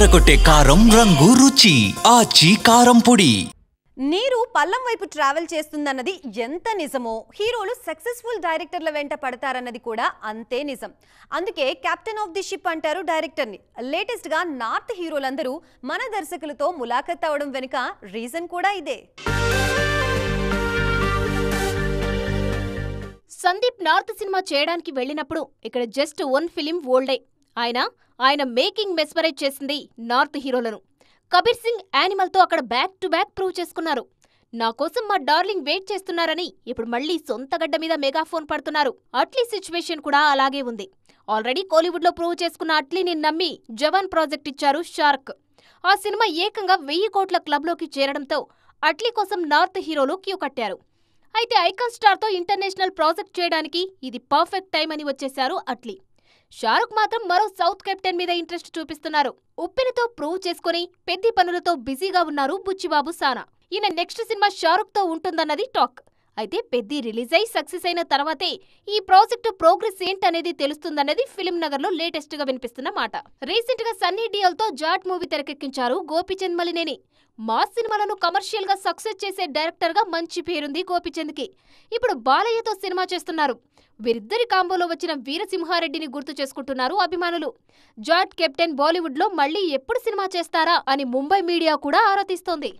అదరగొట్టే కారం రంగు రుచి ఆచి కారం పొడి. నీరు పల్లం వైపు ట్రావెల్ చేస్తుందన్నది ఎంత నిజమో హీరోలు సక్సెస్ఫుల్ డైరెక్టర్ల వెంట పడతారన్నది కూడా అంతే నిజం. అందుకే కెప్టెన్ ఆఫ్ ది షిప్ అంటారు డైరెక్టర్ని. లేటెస్ట్ గా నార్త్ హీరోలందరూ మన దర్శకులతో ములాఖత్ అవడం వెనుక రీజన్ కూడా ఇదే. సందీప్ నార్త్ సినిమా చేయడానికి వెళ్ళినప్పుడు ఇక్కడ జస్ట్ వన్ ఫిలిం ఓల్డే. ఆయన మేకింగ్ మెస్మరైజ్ చేసింది నార్త్ హీరోలను. కబీర్ సింగ్ యానిమల్తో అక్కడ బ్యాక్ టు బ్యాక్ ప్రూవ్ చేసుకున్నారు. నా కోసం మా డార్లింగ్ వెయిట్ చేస్తున్నారని ఇప్పుడు మళ్లీ సొంత గడ్డ మీద మెగాఫోన్ పడుతున్నారు. అట్లీ సిచ్యువేషన్ కూడా అలాగే ఉంది. ఆల్రెడీ కోలీవుడ్ లో ప్రూవ్ చేసుకున్న అట్లీని నమ్మి జవాన్ ప్రాజెక్ట్ ఇచ్చారు షార్క్. ఆ సినిమా ఏకంగా 1000 కోట్ల క్లబ్లోకి చేరడంతో అట్లీ కోసం నార్త్ హీరోలు క్యూ కట్టారు. అయితే ఐకాన్ స్టార్తో ఇంటర్నేషనల్ ప్రాజెక్ట్ చేయడానికి ఇది పర్ఫెక్ట్ టైం అని వచ్చేశారు అట్లీ. షారుఖ్ మాత్రం మరో సౌత్ కెప్టెన్ మీద ఇంట్రెస్ట్ చూపిస్తున్నారు. ఉప్పెనతో ప్రూవ్ చేసుకుని పెద్ద పనులతో బిజీగా ఉన్నారు బుచ్చిబాబు సానా. ఈయన నెక్స్ట్ సినిమా షారుఖ్ తో ఉంటుందన్నది టాక్. అయితే పెద్ది రిలీజ్ అయి సక్సెస్ అయిన తర్వాతే ఈ ప్రాజెక్టు ప్రోగ్రెస్ ఏంటనేది తెలుస్తుందన్నది ఫిల్మ్ నగర్ లో లేటెస్ట్ గా వినిపిస్తున్న మాట. రీసెంట్ గా సన్నీ డియోల్ తో జాట్ మూవీ తెరకెక్కించారు గోపీచంద్ మలినేని. మాస్ సినిమాలను కమర్షియల్ గా సక్సెస్ చేసే డైరెక్టర్ గా మంచి పేరుంది గోపీచంద్ కి. ఇప్పుడు బాలయ్యతో సినిమా చేస్తున్నారు. వీరిద్దరి కాంబోలో వచ్చిన వీరసింహారెడ్డిని గుర్తు చేసుకుంటున్నారు అభిమానులు. జాట్ కెప్టెన్ బాలీవుడ్ లో మళ్లీ ఎప్పుడు సినిమా చేస్తారా అని ముంబై మీడియా కూడా ఆరా తీస్తోంది.